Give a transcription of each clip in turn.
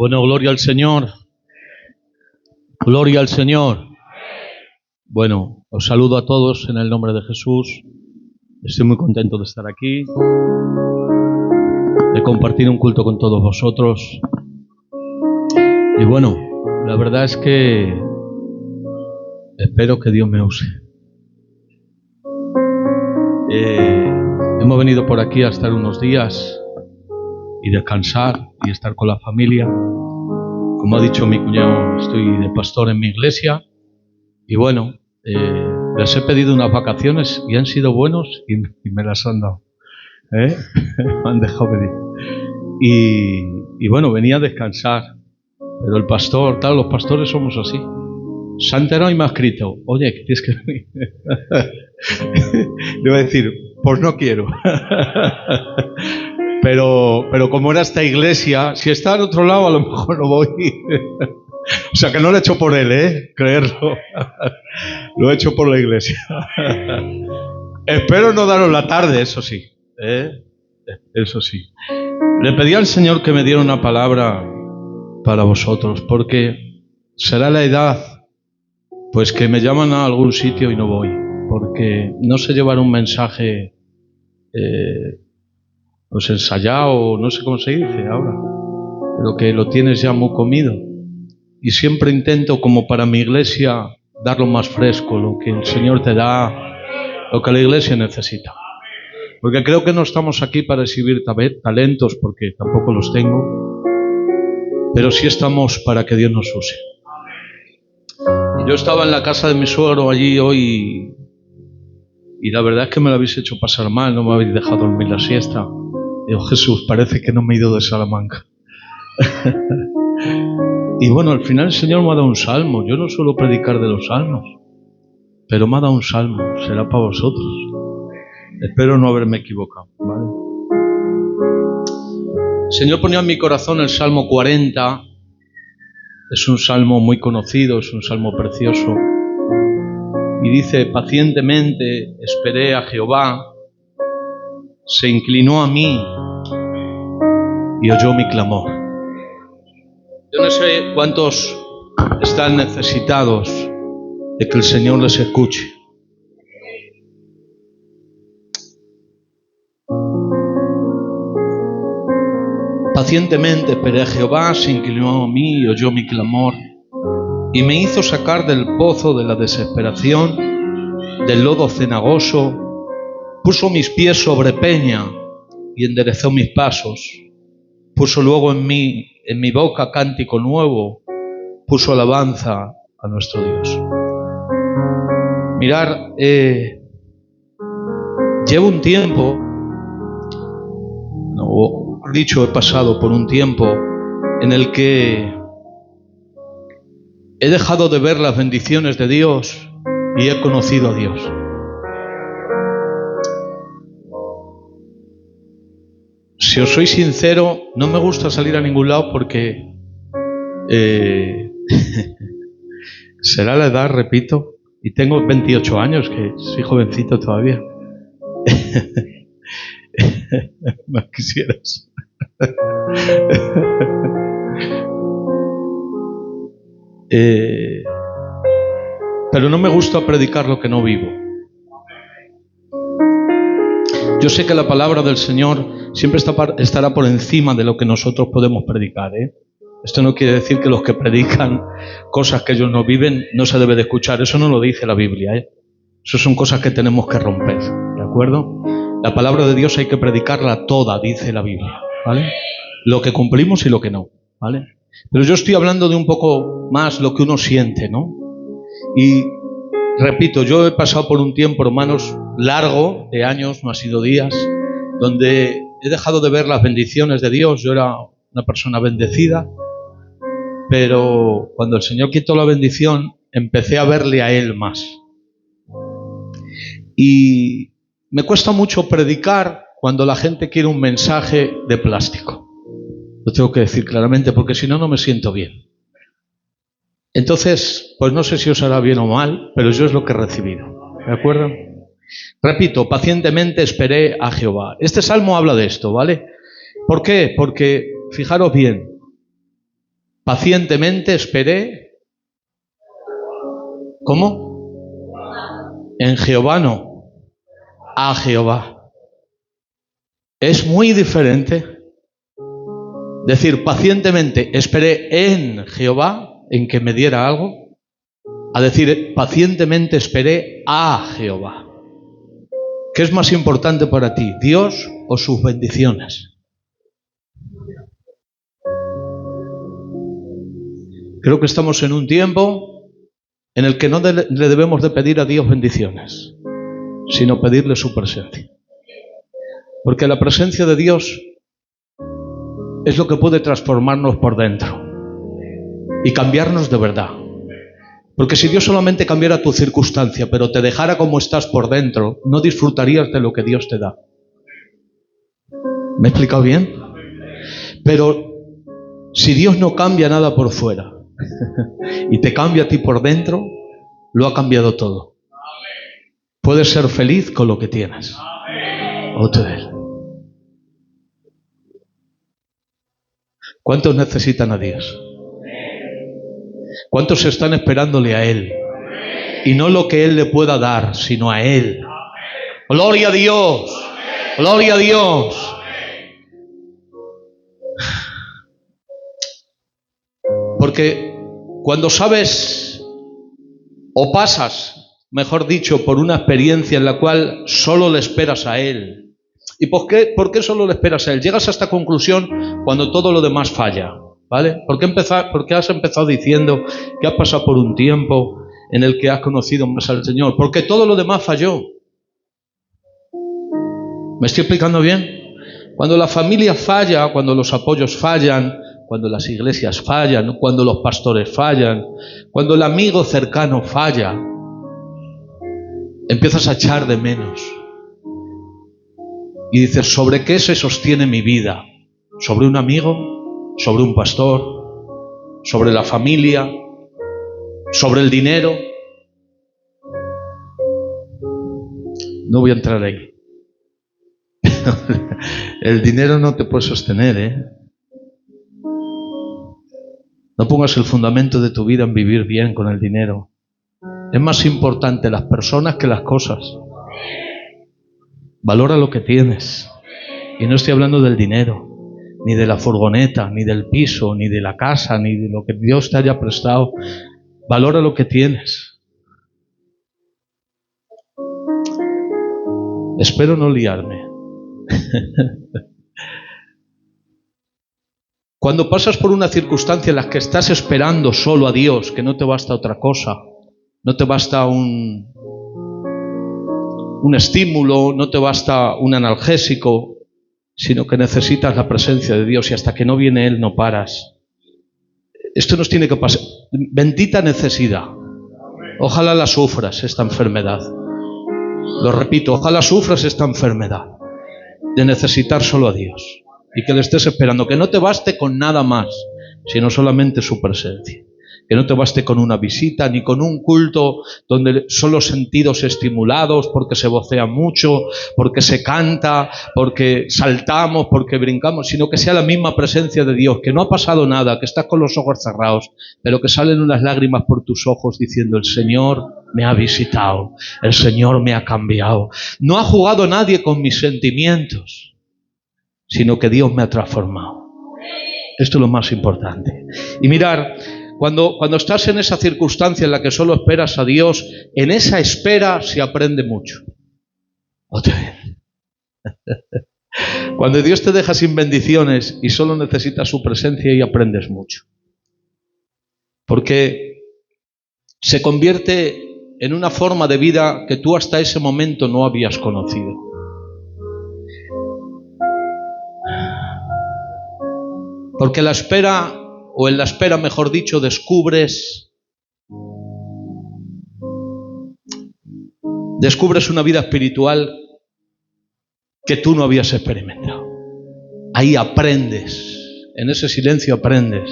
Bueno, gloria al Señor. Gloria al Señor. Bueno, os saludo a todos en el nombre de Jesús. Estoy muy contento de estar aquí, de compartir un culto con todos vosotros. Y bueno, la verdad es que espero que Dios me use. Hemos venido por aquí a estar unos días y descansar y estar con la familia. Como ha dicho mi cuñado, estoy de pastor en mi iglesia y bueno, les he pedido unas vacaciones y han sido buenos y me las han dado. Me han dejado pedir. Y bueno, venía a descansar, pero el pastor, los pastores somos así. Se ha enterado y me ha escrito: oye, que tienes que venir. Le voy a decir: pues no quiero. Pero como era esta iglesia, si está al otro lado a lo mejor no voy. O sea que no lo he hecho por él, creerlo. Lo he hecho por la iglesia. Espero no daros la tarde, eso sí. Eso sí. Le pedí al Señor que me diera una palabra para vosotros, porque será la edad, pues que me llaman a algún sitio y no voy, porque no sé llevar un mensaje pues ensayado, no sé cómo se dice ahora, pero que lo tienes ya muy comido. Y siempre intento, como para mi iglesia, dar lo más fresco, lo que el Señor te da, lo que la iglesia necesita. Porque creo que no estamos aquí para exhibir talentos, porque tampoco los tengo, pero sí estamos para que Dios nos use. Y yo estaba en la casa de mi suegro allí hoy y la verdad es que me lo habéis hecho pasar mal, no me habéis dejado dormir la siesta. Digo: Jesús, parece que no me he ido de Salamanca. Y bueno, al final el Señor me ha dado un salmo. Yo no suelo predicar de los salmos, pero me ha dado un salmo. Será para vosotros. Espero no haberme equivocado, ¿vale? El Señor ponía en mi corazón el Salmo 40. Es un salmo muy conocido, es un salmo precioso. Y dice: pacientemente esperé a Jehová, se inclinó a mí y oyó mi clamor. Yo no sé cuántos están necesitados de que el Señor les escuche. Pacientemente esperé a Jehová, se inclinó a mí y oyó mi clamor, y me hizo sacar del pozo de la desesperación, del lodo cenagoso, puso mis pies sobre peña y enderezó mis pasos, puso luego en mi boca cántico nuevo, puso alabanza a nuestro Dios. Mirar, llevo un tiempo, he pasado por un tiempo en el que he dejado de ver las bendiciones de Dios y he conocido a Dios. Si os soy sincero, no me gusta salir a ningún lado porque será la edad, repito, y tengo 28 años, que soy jovencito todavía. No quisieras. Pero no me gusta predicar lo que no vivo. Yo sé que la palabra del Señor siempre estará por encima de lo que nosotros podemos predicar, Esto no quiere decir que los que predican cosas que ellos no viven no se debe de escuchar. Eso no lo dice la Biblia, Eso son cosas que tenemos que romper, ¿de acuerdo? La palabra de Dios hay que predicarla toda, dice la Biblia, ¿vale? Lo que cumplimos y lo que no, ¿vale? Pero yo estoy hablando de un poco más lo que uno siente, ¿no? Y repito, yo he pasado por un tiempo, hermanos, largo, de años, no ha sido días, donde he dejado de ver las bendiciones de Dios. Yo era una persona bendecida, pero cuando el Señor quitó la bendición, empecé a verle a Él más. Y me cuesta mucho predicar cuando la gente quiere un mensaje de plástico. Lo tengo que decir claramente, porque si no, no me siento bien. Entonces, pues no sé si os hará bien o mal, pero yo es lo que he recibido, ¿de acuerdo? Repito, pacientemente esperé a Jehová. Este salmo habla de esto, ¿vale? ¿Por qué? Porque, fijaros bien, Pacientemente esperé. ¿Cómo? En Jehová no. A Jehová. Es muy diferente decir pacientemente esperé en Jehová, en que me diera algo, a decir pacientemente esperé a Jehová. ¿Qué es más importante para ti, Dios o sus bendiciones? Creo que estamos en un tiempo en el que no le debemos de pedir a Dios bendiciones, sino pedirle su presencia. Porque la presencia de Dios es lo que puede transformarnos por dentro y cambiarnos de verdad. Porque si Dios solamente cambiara tu circunstancia, pero te dejara como estás por dentro, no disfrutarías de lo que Dios te da. ¿Me he explicado bien? Pero si Dios no cambia nada por fuera y te cambia a ti por dentro, lo ha cambiado todo. Puedes ser feliz con lo que tienes. ¿Cuántos necesitan a Dios? ¿Cuántos están esperándole a Él? Y no lo que Él le pueda dar, sino a Él. ¡Gloria a Dios! ¡Gloria a Dios! Porque cuando sabes o pasas, mejor dicho, por una experiencia en la cual solo le esperas a Él. ¿Y por qué solo le esperas a Él? Llegas a esta conclusión cuando todo lo demás falla. ¿Vale? ¿Por qué has empezado diciendo que has pasado por un tiempo en el que has conocido más al Señor? Porque todo lo demás falló. ¿Me estoy explicando bien? Cuando la familia falla, cuando los apoyos fallan, cuando las iglesias fallan, cuando los pastores fallan, cuando el amigo cercano falla, empiezas a echar de menos. Y dices, ¿sobre qué se sostiene mi vida? ¿Sobre un amigo? ¿Sobre un pastor? ¿Sobre la familia? ¿Sobre el dinero? No voy a entrar ahí. El dinero no te puede sostener, ¿eh? No pongas el fundamento de tu vida en vivir bien con el dinero. Es más importante las personas que las cosas. Valora lo que tienes. Y no estoy hablando del dinero, ni de la furgoneta, ni del piso, ni de la casa, ni de lo que Dios te haya prestado. Valora lo que tienes. Espero no liarme. Cuando pasas por una circunstancia en la que estás esperando solo a Dios, que no te basta otra cosa, no te basta un estímulo, no te basta un analgésico, sino que necesitas la presencia de Dios y hasta que no viene Él no paras. Esto nos tiene que pasar. Bendita necesidad. Ojalá la sufras esta enfermedad. Lo repito, ojalá sufras esta enfermedad de necesitar solo a Dios y que le estés esperando, que no te baste con nada más, sino solamente su presencia. Que no te baste con una visita ni con un culto donde son los sentidos estimulados porque se vocea mucho, porque se canta, porque saltamos, porque brincamos, sino que sea la misma presencia de Dios, que no ha pasado nada, que estás con los ojos cerrados, pero que salen unas lágrimas por tus ojos diciendo: el Señor me ha visitado, el Señor me ha cambiado. No ha jugado nadie con mis sentimientos, sino que Dios me ha transformado. Esto es lo más importante. Y mirar, cuando estás en esa circunstancia en la que solo esperas a Dios, en esa espera se aprende mucho. Otra vez. Cuando Dios te deja sin bendiciones y solo necesitas su presencia, y aprendes mucho. Porque se convierte en una forma de vida que tú hasta ese momento no habías conocido. Porque la espera, o en la espera, mejor dicho, descubres una vida espiritual que tú no habías experimentado. Ahí aprendes, en ese silencio aprendes.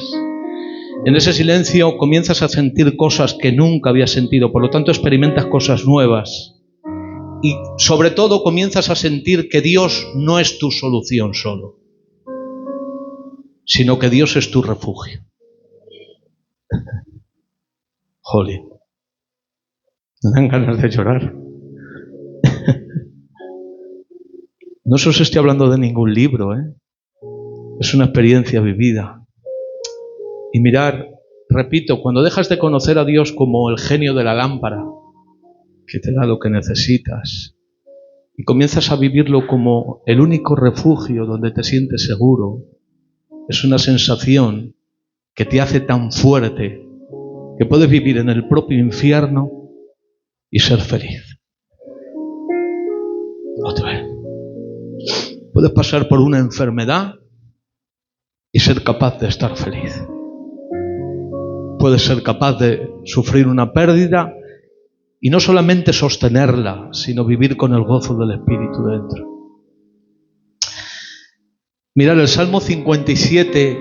En ese silencio comienzas a sentir cosas que nunca habías sentido, por lo tanto experimentas cosas nuevas. Y sobre todo comienzas a sentir que Dios no es tu solución solo, sino que Dios es tu refugio. Jolín. Me dan ganas de llorar. No se os estoy hablando de ningún libro, ¿eh? Es una experiencia vivida. Y mirar, repito, cuando dejas de conocer a Dios como el genio de la lámpara, que te da lo que necesitas, y comienzas a vivirlo como el único refugio donde te sientes seguro, es una sensación que te hace tan fuerte que puedes vivir en el propio infierno y ser feliz. Otra vez. Puedes pasar por una enfermedad y ser capaz de estar feliz. Puedes ser capaz de sufrir una pérdida y no solamente sostenerla, sino vivir con el gozo del Espíritu dentro. Mirad, el Salmo 57,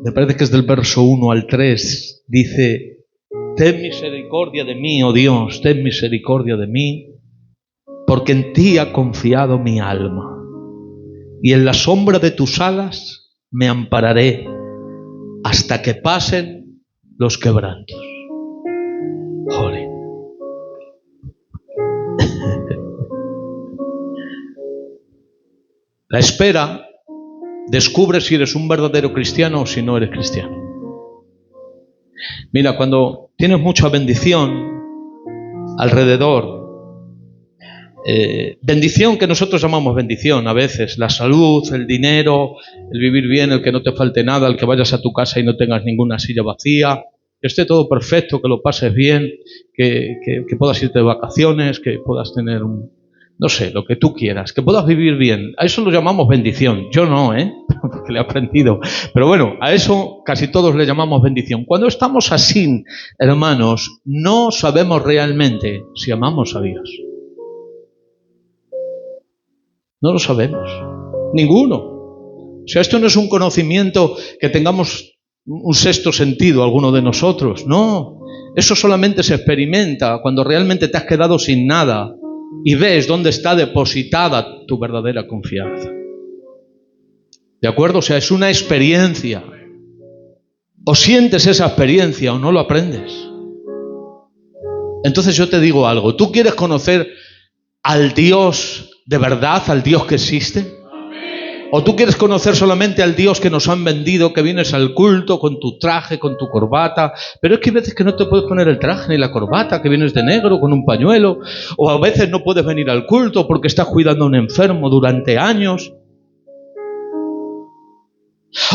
me parece que es del verso 1 al 3, dice: ten misericordia de mí, oh Dios, ten misericordia de mí, porque en ti ha confiado mi alma, y en la sombra de tus alas me ampararé hasta que pasen los quebrantos. Joder. La espera descubre si eres un verdadero cristiano o si no eres cristiano. Mira, cuando tienes mucha bendición alrededor, bendición que nosotros llamamos bendición a veces, la salud, el dinero, el vivir bien, el que no te falte nada, el que vayas a tu casa y no tengas ninguna silla vacía, que esté todo perfecto, que lo pases bien, que puedas irte de vacaciones, que puedas tener no sé, lo que tú quieras, que puedas vivir bien. A eso lo llamamos bendición. Yo no, porque le he aprendido. Pero bueno, a eso casi todos le llamamos bendición. Cuando estamos así, hermanos, no sabemos realmente si amamos a Dios. No lo sabemos. Ninguno. O sea, esto no es un conocimiento que tengamos un sexto sentido, alguno de nosotros. No. Eso solamente se experimenta cuando realmente te has quedado sin nada y ves dónde está depositada tu verdadera confianza. ¿De acuerdo? O sea, es una experiencia. O sientes esa experiencia o no lo aprendes. Entonces yo te digo algo. ¿Tú quieres conocer al Dios de verdad, al Dios que existe? ¿O tú quieres conocer solamente al Dios que nos han vendido, que vienes al culto con tu traje, con tu corbata? Pero es que hay veces que no te puedes poner el traje ni la corbata, que vienes de negro con un pañuelo. O a veces no puedes venir al culto porque estás cuidando a un enfermo durante años.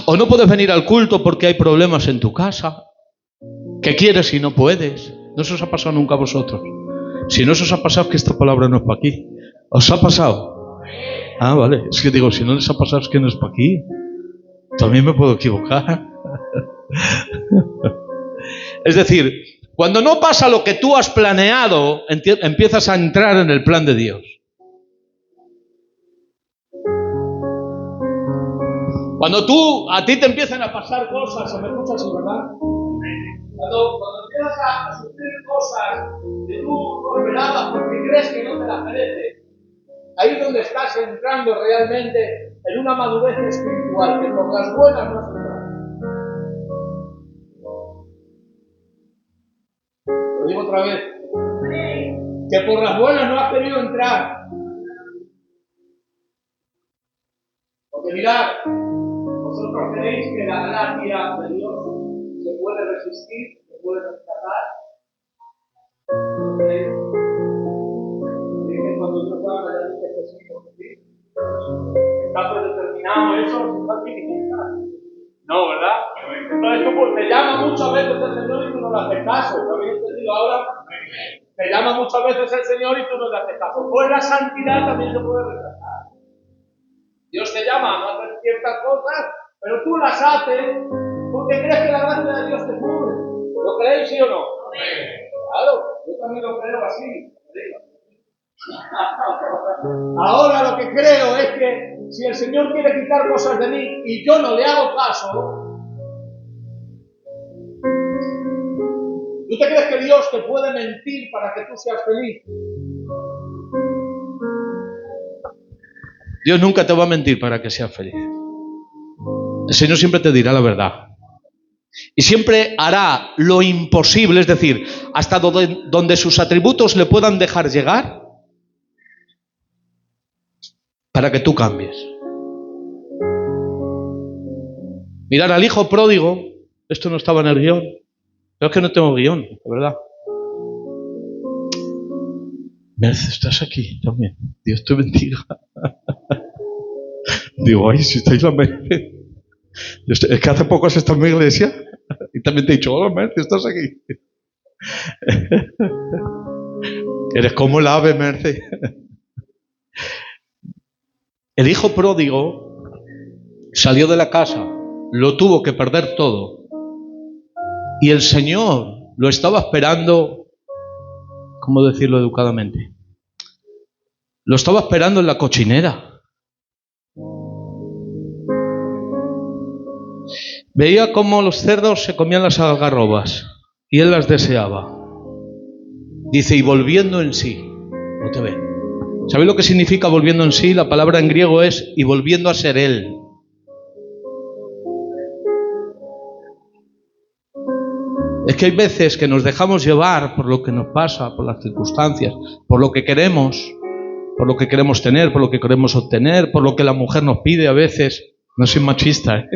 O no puedes venir al culto porque hay problemas en tu casa, que quieres y no puedes. ¿No se os ha pasado nunca a vosotros? Si no se os ha pasado, es que esta palabra no es para aquí. ¿Os ha pasado? Ah, vale. Es que digo, si no les ha pasado, es que no es para aquí. También me puedo equivocar. Es decir, cuando no pasa lo que tú has planeado, empiezas a entrar en el plan de Dios. Cuando a ti te empiezan a pasar cosas, se me escucha así, ¿verdad? Cuando empiezas a sufrir cosas de tú reveladas porque crees que no te las mereces, ahí es donde estás entrando realmente en una madurez espiritual, que por las buenas no has entrado. Lo digo otra vez. Que por las buenas no has querido entrar. Porque mirad, vosotros creéis que la gracia de Dios se puede resistir, se puede rescatar. ¿No creéis? ¿Creéis que cuando Dios habla ya dice que sí, porque sí? ¿Está predeterminado eso? ¿Está tipificado? No, ¿verdad? Entonces tú pues, te llama muchas veces el Señor y tú no le haces caso. ¿Lo habéis entendido ahora? Te llama muchas veces el Señor y tú no le haces caso. Pues la santidad también se puede rechazar. Dios te llama a no hacer ciertas cosas, pero tú las haces porque crees que la gracia de Dios te cubre. ¿Lo creéis, sí o no? Claro, yo también lo creo así. Ahora lo que creo es que si el Señor quiere quitar cosas de mí y yo no le hago caso, ¿tú te crees que Dios te puede mentir para que tú seas feliz? Dios nunca te va a mentir para que seas feliz. El Señor siempre te dirá la verdad. Y siempre hará lo imposible, es decir, hasta donde sus atributos le puedan dejar llegar, para que tú cambies. Mirar al hijo pródigo, esto no estaba en el guión. Yo es que no tengo guión, la verdad. Merce, estás aquí también. Dios te bendiga. Digo, ay, si estáis la Merce. Es que hace poco has estado en mi iglesia y también te he dicho, hola Merce, estás aquí. Eres como el ave, Merce. El hijo pródigo salió de la casa, lo tuvo que perder todo. Y el Señor lo estaba esperando, ¿cómo decirlo educadamente? Lo estaba esperando en la cochinera. Veía cómo los cerdos se comían las algarrobas y él las deseaba. Dice, y volviendo en sí. No te ve. ¿Sabéis lo que significa volviendo en sí? La palabra en griego es y volviendo a ser él. Es que hay veces que nos dejamos llevar por lo que nos pasa, por las circunstancias, por lo que queremos tener, por lo que queremos obtener, por lo que la mujer nos pide a veces. No soy machista, ¿eh?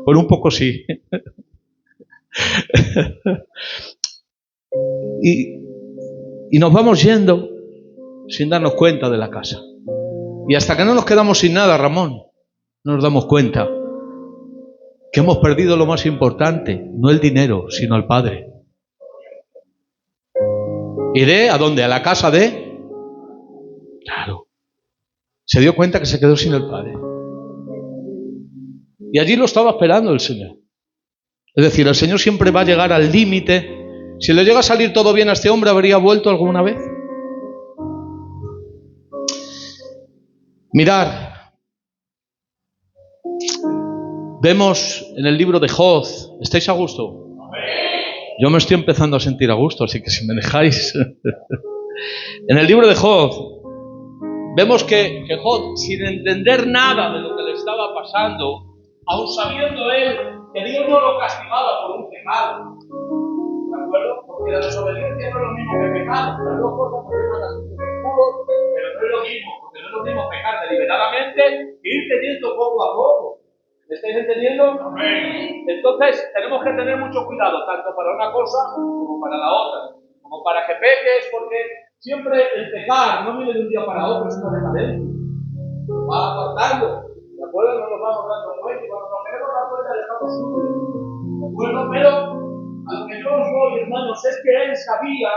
Bueno, un poco sí. Y nos vamos yendo sin darnos cuenta de la casa. Y hasta que no nos quedamos sin nada, Ramón, no nos damos cuenta que hemos perdido lo más importante, no el dinero, sino al Padre. ¿Iré a dónde? ¿A la casa de? Claro. Se dio cuenta que se quedó sin el Padre. Y allí lo estaba esperando el Señor. Es decir, el Señor siempre va a llegar al límite. Si le llega a salir todo bien a este hombre, ¿habría vuelto alguna vez? Mirad. Vemos en el libro de Job. ¿Estáis a gusto? Yo me estoy empezando a sentir a gusto, así que si me dejáis. En el libro de Job, vemos que Job, sin entender nada de lo que le estaba pasando, aun sabiendo él que Dios no lo castigaba por un pecado, ¿de acuerdo? Porque la desobediencia no es lo mismo que pecado. Las dos cosas podemos hacer puro, pero no es lo mismo, porque no es lo mismo pecar deliberadamente que ir teniendo poco a poco. ¿Me estáis entendiendo? Amén. Entonces, tenemos que tener mucho cuidado, tanto para una cosa como para la otra. Como para que peques, porque siempre el pecar no viene de un día para otro, es una decadencia. Va apartando. ¿De acuerdo? No nos vamos dando cuenta y cuando nos queremos dar cuenta dejamos sufrir. ¿De acuerdo? Pero a lo que yo os voy, hermanos, es que él sabía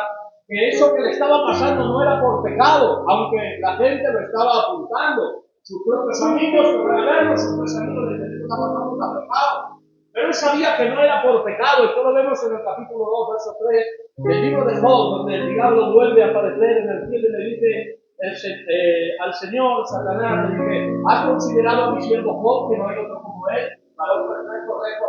que eso que le estaba pasando no era por pecado, aunque la gente lo estaba apuntando. Sus propios amigos, por regalarlo, sus propios amigos le decían que estaba pasando un pecado. Pero él sabía que no era por pecado, y todo lo vemos en el capítulo 2, verso 3 del libro de Job, donde el diablo vuelve a aparecer en el cielo y le dice al Señor, Satanás, le dice, ¿has considerado a mi siervo Job, que no hay otro como él? Varón perfecto, recto,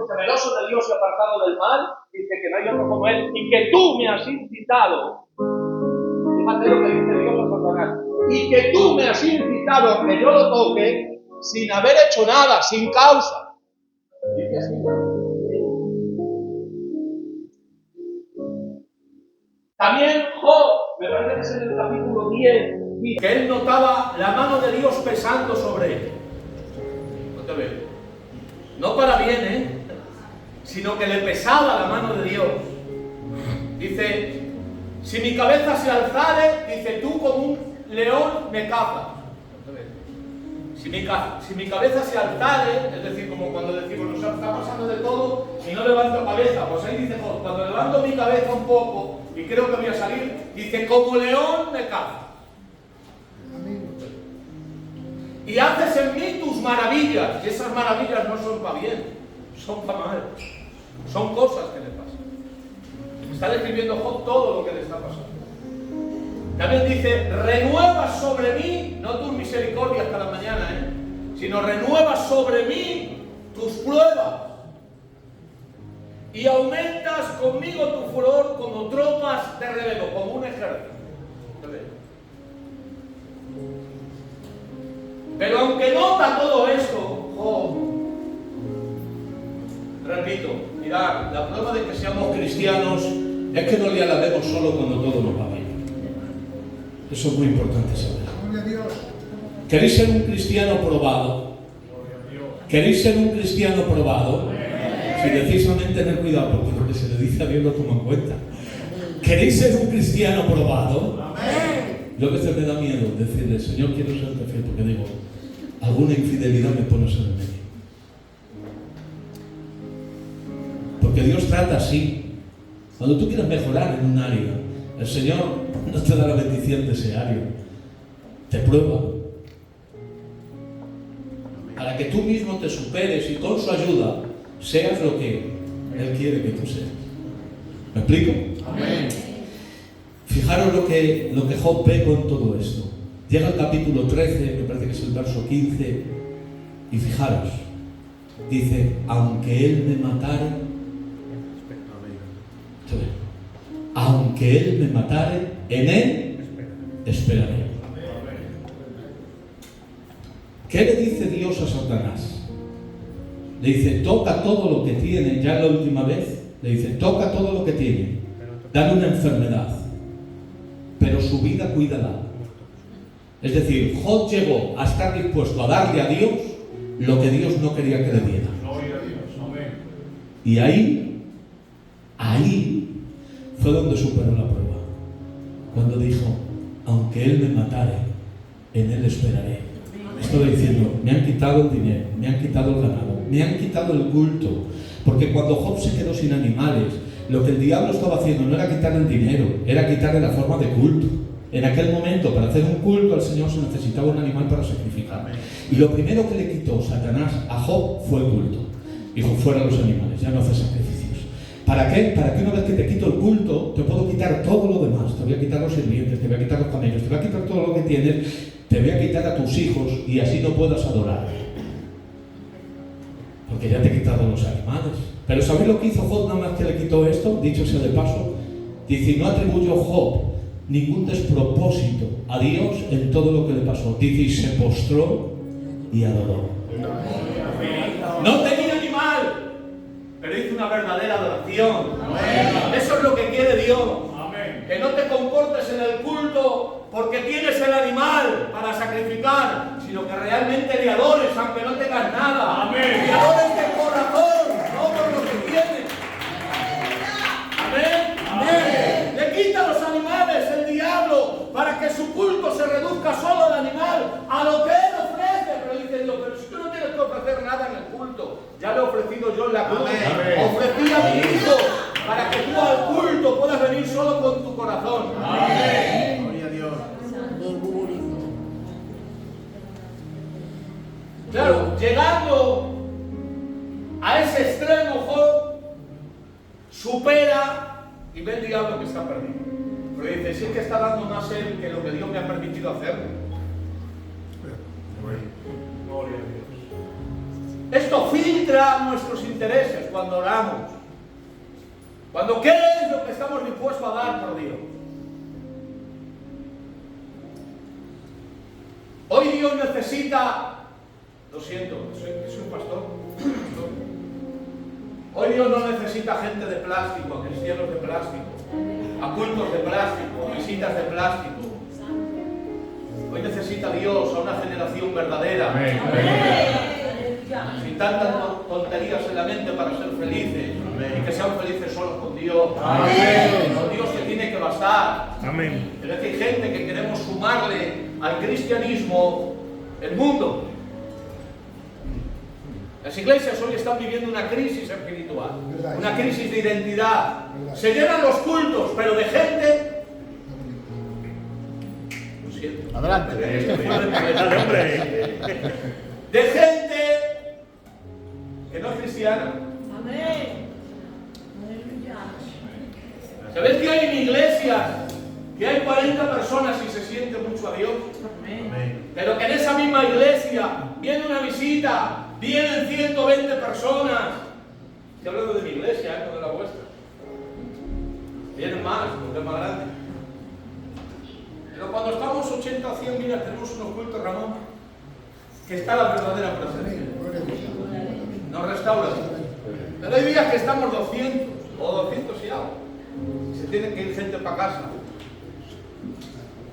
temeroso de Dios y apartado del mal, dice que no hay otro como él, y que tú me has incitado. Fíjate lo que dice Dios a Satanás. Y que tú me has incitado a que yo lo toque sin haber hecho nada, sin causa. Dice así. También Job, me parece que es en el capítulo 10, dice que él notaba la mano de Dios pesando sobre él. No te veo. No para bien, sino que le pesaba la mano de Dios. Dice, si mi cabeza se alzare, dice, tú como un león me cazas. Si mi cabeza se alzare, es decir, como cuando decimos, nos está pasando de todo y no levanto cabeza, pues ahí dice, cuando levanto mi cabeza un poco y creo que voy a salir, dice, como león me cazas. Y haces en mí tus maravillas, y esas maravillas no son para bien, son para mal, son cosas que le pasan. Está describiendo Job todo lo que le está pasando. También dice, renuevas sobre mí, no tus misericordias cada mañana, sino renuevas sobre mí tus pruebas. Y aumentas conmigo tu furor como tropas de relevo, como un ejército. a todo esto, Job, repito, mirad, la prueba de que seamos cristianos es que no le alabemos solo cuando todo nos va bien. Eso es muy importante saber. ¿Queréis ser un cristiano probado? ¿Queréis ser un cristiano probado? Si decís amén, tened cuidado, porque lo que se le dice a Dios lo toma en cuenta. ¿Queréis ser un cristiano probado? Yo a veces me da miedo decirle, Señor, quiero serte fiel, porque digo, alguna infidelidad me pones en el medio. Porque Dios trata así. Cuando tú quieres mejorar en un área, el Señor no te da la bendición de ese área, te prueba para que tú mismo te superes y con su ayuda seas lo que Él quiere que tú seas. ¿Me explico? Amén. Fijaros lo que Job ve con todo esto. Llega el capítulo 13, me parece que es el verso 15, y fijaros, dice, aunque Él me matare, aunque Él me matare, en Él esperaré. ¿Qué le dice Dios a Satanás? Le dice, toca todo lo que tiene, ya la última vez, le dice, toca todo lo que tiene, dale una enfermedad, pero su vida cuídala. Es decir, Job llegó a estar dispuesto a darle a Dios lo que Dios no quería que le diera. Y ahí fue donde superó la prueba. Cuando dijo, aunque Él me matare, en Él esperaré. Estoy diciendo, me han quitado el dinero, me han quitado el ganado, me han quitado el culto. Porque cuando Job se quedó sin animales, lo que el diablo estaba haciendo no era quitarle el dinero, era quitarle la forma de culto. En aquel momento, para hacer un culto al Señor se necesitaba un animal para sacrificar. Y lo primero que le quitó Satanás a Job fue el culto. Dijo, fuera los animales, ya no haces sacrificios. ¿Para qué? Para que una vez que te quito el culto, te puedo quitar todo lo demás. Te voy a quitar los sirvientes, te voy a quitar los camellos, te voy a quitar todo lo que tienes, te voy a quitar a tus hijos y así no puedas adorarme. Porque ya te he quitado los animales. Pero ¿sabéis lo que hizo Job nada más que le quitó esto? Dicho sea de paso, dice, no atribuyó Job ningún despropósito a Dios en todo lo que le pasó. Dice, y se postró y adoró. No tenía animal, pero hizo una verdadera adoración. Amén. Eso es lo que quiere Dios. Amén. Que no te comportes en el culto porque tienes el animal para sacrificar, sino que realmente le adores aunque no tengas nada. Amén. Le adores de corazón, no por lo que tienes. Amén. Amén. Le quita los animales el diablo para que su culto se reduzca solo al animal, a lo que él ofrece. Pero dice Dios, pero si tú no tienes que ofrecer nada en el culto, ya lo he ofrecido yo en la cruz. Ofrecí a mi hijo para que tú al culto puedas venir solo con tu corazón. Amén. Gloria a Dios. Claro, llegando a ese extremo, Job supera y ve el diablo que está perdido. Pero dice, si es que está dando más él que lo que Dios me ha permitido hacer. Gloria a Dios. Esto filtra nuestros intereses cuando oramos. Cuando ¿qué es lo que estamos dispuestos a dar por Dios? Hoy Dios necesita, lo siento, soy un pastor. Hoy Dios no necesita gente de plástico, a cristianos de plástico, a cultos de plástico, a visitas de plástico. Hoy necesita Dios a una generación verdadera. Amén. Sin tantas tonterías en la mente para ser felices. Amén. Y que sean felices solos con Dios. Amén. Con Dios que tiene que bastar. Amén. Pero es que hay gente que queremos sumarle al cristianismo el mundo. Las iglesias hoy están viviendo una crisis espiritual, una crisis de identidad. Se llenan los cultos, pero de gente... Lo siento. Adelante. De gente que no es cristiana. Amén. ¿Sabéis que hay en iglesias que hay 40 personas y se siente mucho a Dios? Amén. Pero que en esa misma iglesia viene una visita, vienen 120 personas. Estoy hablando de mi iglesia, no de la vuestra. Vienen más, porque es más grande. Pero cuando estamos 80 o 100, mira, tenemos unos cultos, Ramón. que está la verdadera presencia. Nos restaura. Pero hay días que estamos 200 o 200 y algo. Se tiene que ir gente para casa.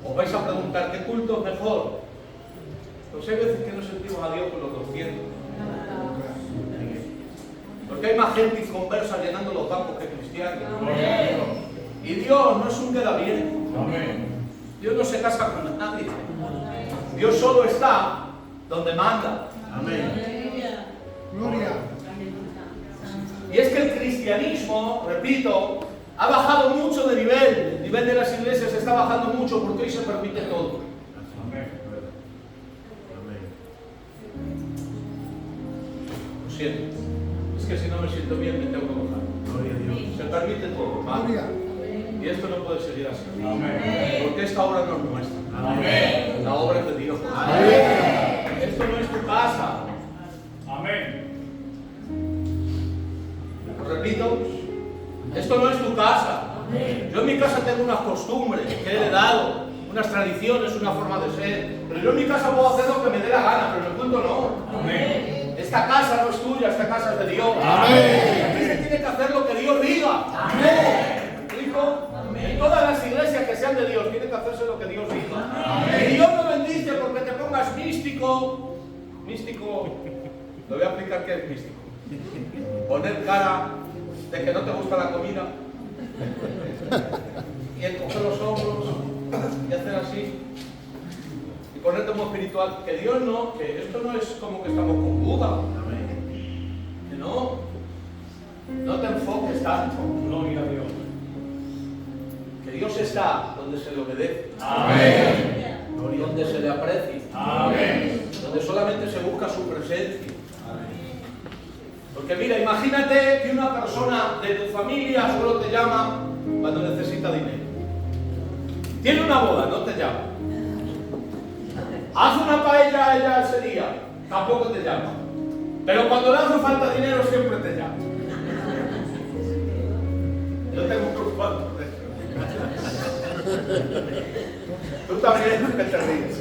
Os vais a preguntar, ¿qué culto es mejor? Pues hay veces que no sentimos a Dios con los 200. Porque hay más gente inconversa llenando los bancos que cristianos. Y Dios no es un queda bien. Dios no se casa con nadie. Dios solo está donde manda. Gloria. Y es que el cristianismo, repito, ha bajado mucho de nivel. El nivel de las iglesias está bajando mucho porque hoy se permite todo. Lo siento. Es que si no me siento bien me tengo que bajar. Se permite todo. ¿Vale? Y esto no puede seguir así. Porque esta obra no es nuestra. La obra es de Dios. Esto no es tu casa. Lo repito. Esto no es tu casa. Yo en mi casa tengo unas costumbres que he heredado, unas tradiciones, una forma de ser. Pero yo en mi casa puedo hacer lo que me dé la gana, pero en el culto no. Esta casa no es tuya, esta casa es de Dios. Aquí se tiene que hacer lo que Dios diga. ¿Me explico? En todas las iglesias que sean de Dios, tiene que hacerse lo que Dios diga. Y Dios no bendice porque te pongas místico. Místico, lo voy a explicar qué es místico. Poner cara de que no te gusta la comida y encoger los hombros y hacer así y ponerte como espiritual. Que Dios no, que esto no es como que estamos con Buda. Que no te enfoques tanto. Gloria a Dios. Que Dios está donde se le obedece. Donde se le aprecia. Donde solamente se busca su presencia. Porque mira, imagínate que una persona de tu familia solo te llama cuando necesita dinero. Tiene una boda, no te llama. Haz una paella ella ese día, tampoco te llama. Pero cuando le hace falta dinero siempre te llama. Yo tengo unos cuantos de eso. Tú también que te ríes.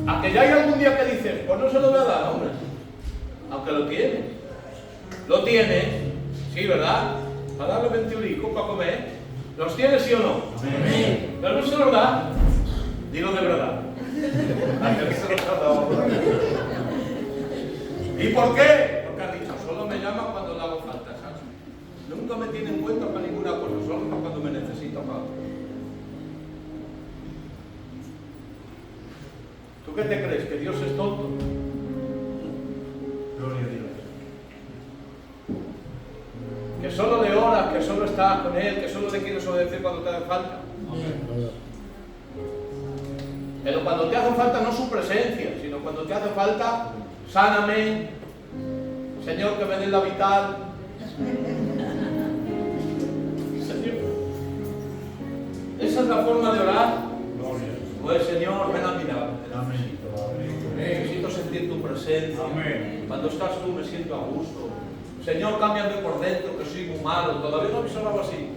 A que ya hay algún día que dices, pues no se lo voy a dar, hombre. Aunque lo tiene. Lo tiene, sí, ¿verdad? Para darle 20 euricos para comer. ¿Los tiene, sí o no? Amén. Pero no se los da. Digo de verdad. ¿A que se los ha dado? ¿Y por qué? Porque ha dicho, solo me llama cuando le hago falta, ¿sabes? Nunca me tiene en cuenta para ninguna cosa, solo para cuando me necesito para algo. ¿Tú qué te crees? ¿Que Dios es tonto? Gloria a Dios. Que solo le oras, que solo estás con Él, que solo le quieres obedecer cuando te hace falta. Pero cuando te hace falta no su presencia, sino cuando te hace falta, sáname, Señor, que me dé la vital. Señor. Esa es la forma de orar. Pues Señor, ven a mirar. Necesito sentir tu presencia. Cuando estás tú me siento a gusto. Señor, cámbiame por dentro, que soy muy malo. Todavía no habéis orado así.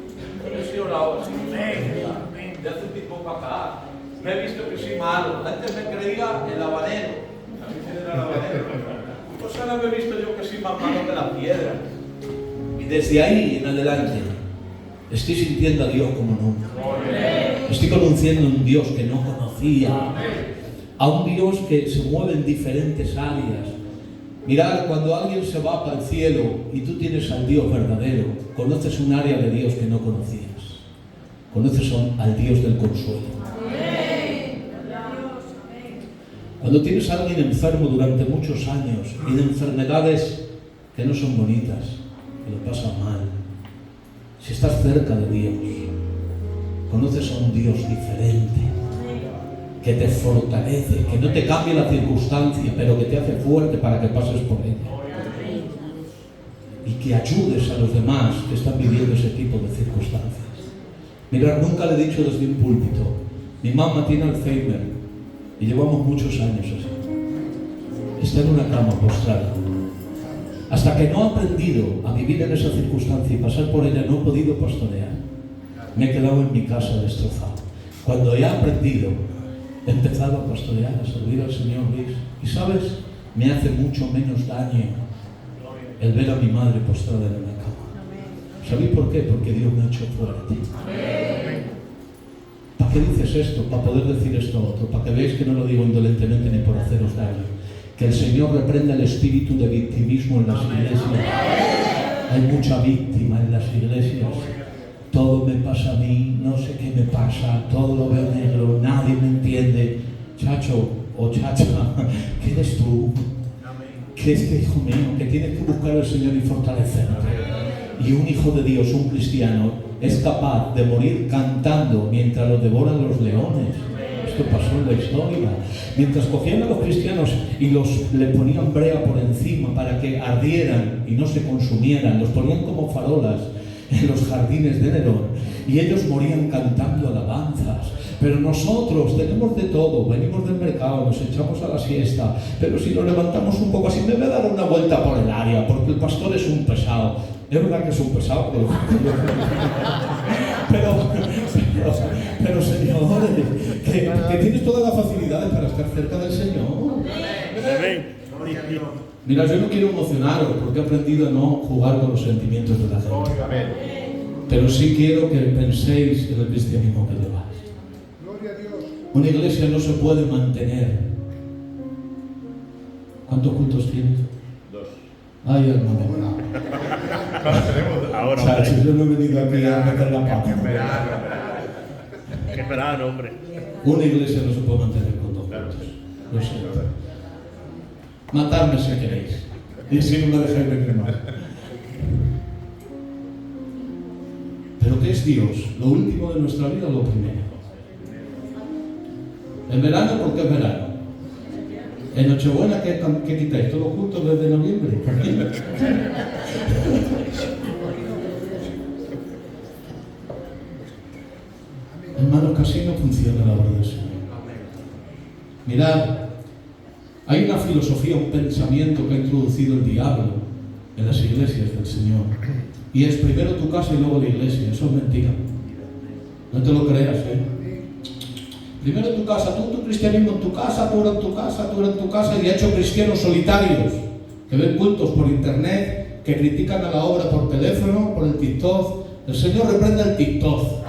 Yo sí he orado así. De hace un tiempo para acá. Me he visto que soy malo. Antes me creía el habanero. A mí se era el habanero. Pues ahora me he visto yo que soy más malo que la piedra. Y desde ahí en adelante estoy sintiendo a Dios como nunca. Estoy conociendo a un Dios que no conocía. A un Dios que se mueve en diferentes áreas. Mirad, cuando alguien se va para el cielo y tú tienes al Dios verdadero, conoces un área de Dios que no conocías. Conoces al Dios del consuelo. Cuando tienes a alguien enfermo durante muchos años y de enfermedades que no son bonitas, que lo pasa mal, si estás cerca de Dios, conoces a un Dios diferente, que te fortalece, que no te cambia la circunstancia, pero que te hace fuerte para que pases por ella. Y que ayudes a los demás que están viviendo ese tipo de circunstancias. Mirad, nunca le he dicho desde un púlpito, mi mamá tiene Alzheimer y llevamos muchos años así. Está en una cama postrada. Hasta que no he aprendido a vivir en esa circunstancia y pasar por ella, no he podido pastorear. Me he quedado en mi casa destrozado. Cuando he aprendido, he empezado a pastorear, a servir al Señor, Luis. Y sabes, me hace mucho menos daño el ver a mi madre postrada en la cama. ¿Sabéis por qué? Porque Dios me ha hecho fuerte. ¿Para qué dices esto? Para poder decir esto otro, para que veáis que no lo digo indolentemente ni por haceros daño. Que el Señor reprenda el espíritu de victimismo en las iglesias. Hay mucha víctima en las iglesias. Todo me pasa a mí, no sé qué me pasa, todo lo veo negro, nadie me entiende. Chacho o chacha, ¿qué eres tú? ¿Qué es que, hijo mío, que tienes que buscar al Señor y fortalecerte? Y un hijo de Dios, un cristiano, es capaz de morir cantando mientras lo devoran los leones. Esto pasó en la historia. Mientras cogían a los cristianos y le ponían brea por encima para que ardieran y no se consumieran, los ponían como farolas en los jardines de Nerón, y ellos morían cantando alabanzas. Pero nosotros tenemos de todo, venimos del mercado, nos echamos a la siesta, pero si nos levantamos un poco así, me voy a dar una vuelta por el área, porque el pastor es un pesado. Es verdad que es un pesado, pero señores, que tienes todas las facilidades para estar cerca del Señor. Mira, yo no quiero emocionaros porque he aprendido a no jugar con los sentimientos de la gente. Pero sí quiero que penséis en el cristianismo que lleváis. Una iglesia no se puede mantener. ¿Cuántos cultos tienes? 2. Ay, hermano. Ahora, Chacho, yo no he venido aquí a meter la pata. Qué verano, hombre. Una iglesia no se puede mantener con 2 cultos. Lo sé. Matadme si queréis. Y si no me dejáis venir más. Pero ¿qué es Dios? ¿Lo último de nuestra vida o lo primero? En verano, ¿por qué es verano? En Nochebuena, ¿qué quitáis? ¿Todos juntos desde noviembre? Hermanos, casi no funciona la obra del Señor. Mirad, hay una filosofía, un pensamiento que ha introducido el diablo en las iglesias del Señor. Y es primero tu casa y luego la iglesia. Eso es mentira. No te lo creas, Primero tu casa, tú tu cristianismo en tu casa, tú eres en tu casa, tú eres en tu casa, y ha hecho cristianos solitarios que ven cultos por internet, que critican a la obra por teléfono, por el TikTok. El Señor reprende el TikTok.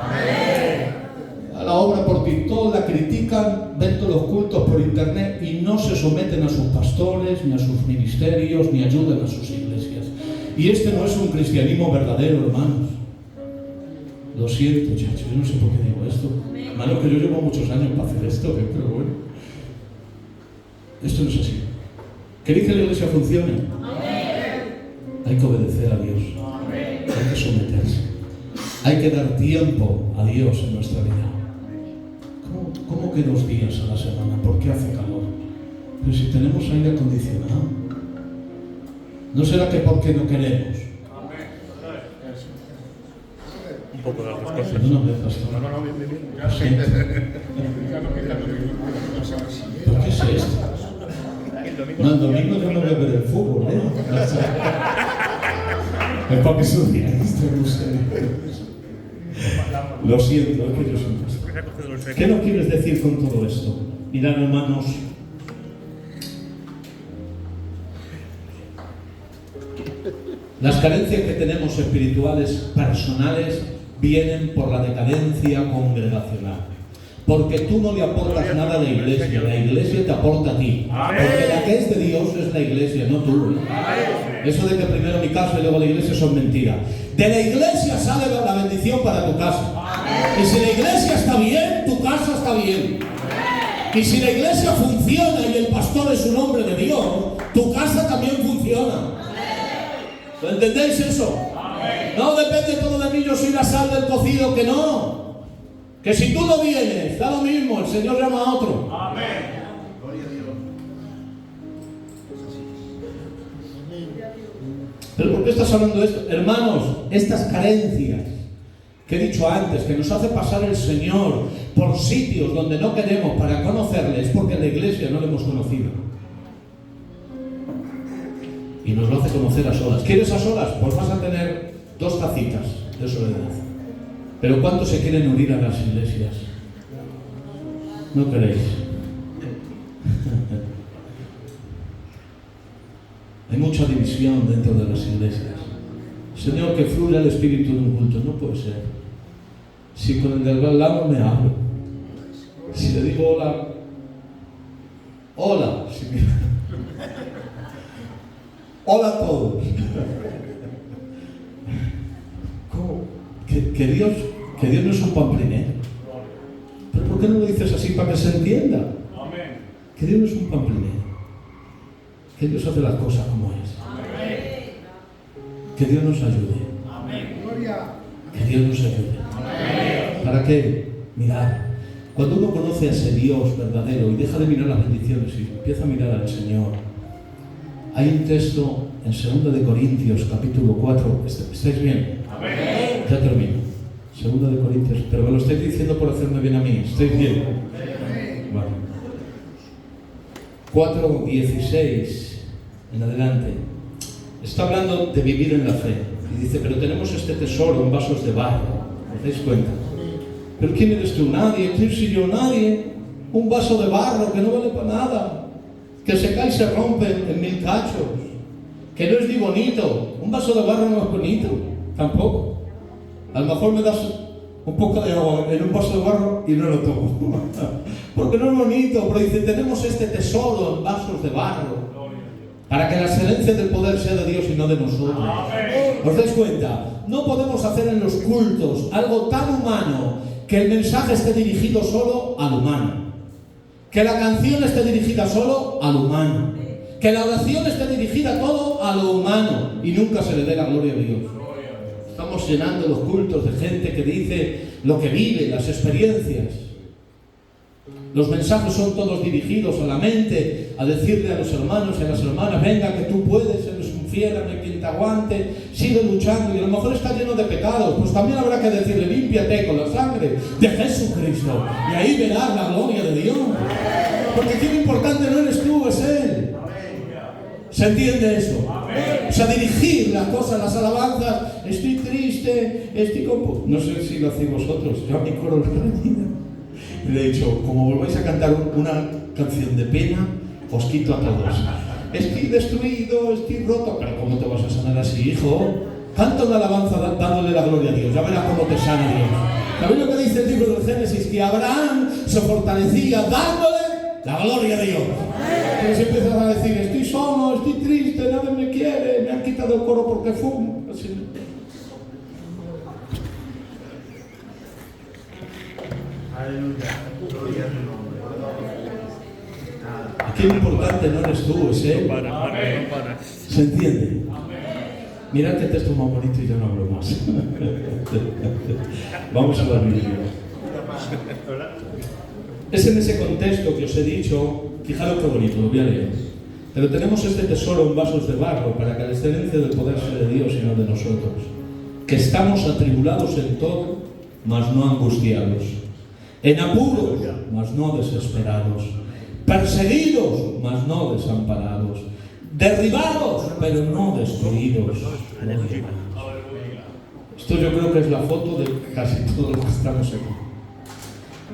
A la obra por TikTok la critican, ven todos los cultos por internet y no se someten a sus pastores, ni a sus ministerios, ni ayudan a sus iglesias. Y este no es un cristianismo verdadero, hermanos. Lo siento, muchachos, yo no sé por qué digo esto. Hermano, que yo llevo muchos años para hacer esto, pero bueno. Esto no es así. ¿Queréis que la iglesia funcione? Hay que obedecer a Dios. Hay que someterse. Hay que dar tiempo a Dios en nuestra vida. ¿Cómo que 2 días a la semana? ¿Por qué hace calor? Pero si tenemos aire acondicionado. ¿No será que porque no queremos? Un poco de las dos cosas. No, pastor. No, bien. ¿Por qué es esto? No, el domingo yo no voy a ver el fútbol, Es para que estudiáis, Lo siento, es que yo soy pastor. ¿Qué nos quieres decir con todo esto? Mirad, hermanos. Las carencias que tenemos espirituales personales vienen por la decadencia congregacional. Porque tú no le aportas nada a la iglesia te aporta a ti. Porque la que es de Dios es la iglesia, no tú. Eso de que primero mi casa y luego la iglesia son mentiras. De la iglesia sale la bendición para tu casa. Y si la iglesia está bien, tu casa está bien. Y si la iglesia funciona y el pastor es un hombre de Dios, tu casa también funciona. ¿Lo entendéis eso? No depende todo de mí, yo soy la sal del cocido, que no. Que si tú no vienes, da lo mismo, el Señor llama a otro. Amén. Gloria a Dios. ¿Pero por qué estás hablando de esto? Hermanos, estas carencias que he dicho antes, que nos hace pasar el Señor por sitios donde no queremos para conocerle, es porque en la iglesia no le hemos conocido. Y nos lo hace conocer a solas. ¿Quieres a solas? Pues vas a tener 2 tacitas de soledad. Pero ¿cuántos se quieren unir a las iglesias? No queréis. Hay mucha división dentro de las iglesias. Señor, que fluya el espíritu de un culto. No puede ser. Si con el del al lado me hablo, si le digo hola, hola, si me... hola a todos. ¿Cómo? Que Dios no es un pamplín, ¿Pero por qué no lo dices así para que se entienda? Amén. Que Dios no es un pamplín. Que Dios hace las cosas como es. Amén. Que Dios nos ayude. Amén. Que Dios nos ayude. Amén. ¿Para qué? Mirad, cuando uno conoce a ese Dios verdadero y deja de mirar las bendiciones y empieza a mirar al Señor, hay un texto en 2 de Corintios, capítulo 4. ¿Estáis bien? Amén. Ya termino. 2 de Corintios, pero me lo estáis diciendo por hacerme bien a mí. ¿Estáis bien? Amén. Vale. 4:16 en adelante. Está hablando de vivir en la fe. Y dice, pero tenemos este tesoro en vasos de barro. ¿Os dais cuenta? ¿Pero quién eres tú? Nadie. ¿Quién soy yo? Nadie. Un vaso de barro que no vale para nada. Que se cae y se rompe en 1000 cachos. Que no es ni bonito. Un vaso de barro no es bonito. Tampoco. A lo mejor me das un poco de agua en un vaso de barro y no lo tomo. Porque no es bonito. Pero dice, tenemos este tesoro en vasos de barro. Para que la excelencia del poder sea de Dios y no de nosotros. ¿Os dais cuenta? No podemos hacer en los cultos algo tan humano que el mensaje esté dirigido solo al humano, que la canción esté dirigida solo al humano, que la oración esté dirigida todo a lo humano y nunca se le dé la gloria a Dios. Estamos llenando los cultos de gente que dice lo que vive, las experiencias. Los mensajes son todos dirigidos a la mente, a decirle a los hermanos y a las hermanas, venga que tú puedes, eres un fiera, no hay quien te aguante, sigue luchando, y a lo mejor está lleno de pecados, pues también habrá que decirle, límpiate con la sangre de Jesucristo, y ahí verás la gloria de Dios. Porque aquí lo importante no eres tú, es Él. ¿Se entiende eso? O sea, dirigir las cosas, las alabanzas, estoy triste, estoy con... No sé si lo hacéis vosotros, yo a mi coro lo reñido. Le he dicho, como volváis a cantar una canción de pena, os quito a todos. Estoy destruido, estoy roto. Pero ¿cómo te vas a sanar así, hijo? Canta una alabanza dándole la gloria a Dios. Ya verás cómo te sana Dios. ¿Sabéis lo que dice el libro del Génesis? Que Abraham se fortalecía dándole la gloria a Dios. Pero si empiezas a decir, estoy solo, estoy triste, nadie me quiere, me han quitado el coro porque fumo. Así. Aquí lo importante no eres tú, es Él. ¿Se entiende? Mirad qué texto más bonito y ya no hablo más. Vamos a la Biblia. Es en ese contexto que os he dicho, fijaros qué bonito, lo voy a leer. Pero tenemos este tesoro en vasos de barro para que la excelencia del poder sea de Dios y no de nosotros. Que estamos atribulados en todo, mas no angustiados. En apuros, mas no desesperados. Perseguidos, mas no desamparados. Derribados, pero no destruidos. Esto yo creo que es la foto de casi todos los que estamos aquí.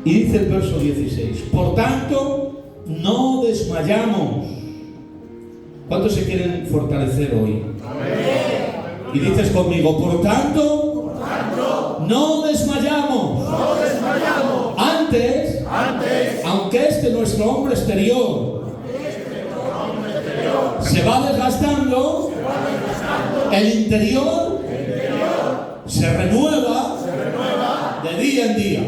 Y dice el verso 16, por tanto, no desmayamos. ¿Cuántos se quieren fortalecer hoy? Amén. Y dices conmigo, por tanto, no desmayamos. No desmayamos. Antes, aunque nuestro hombre exterior se va desgastando, el interior se renueva de día en día.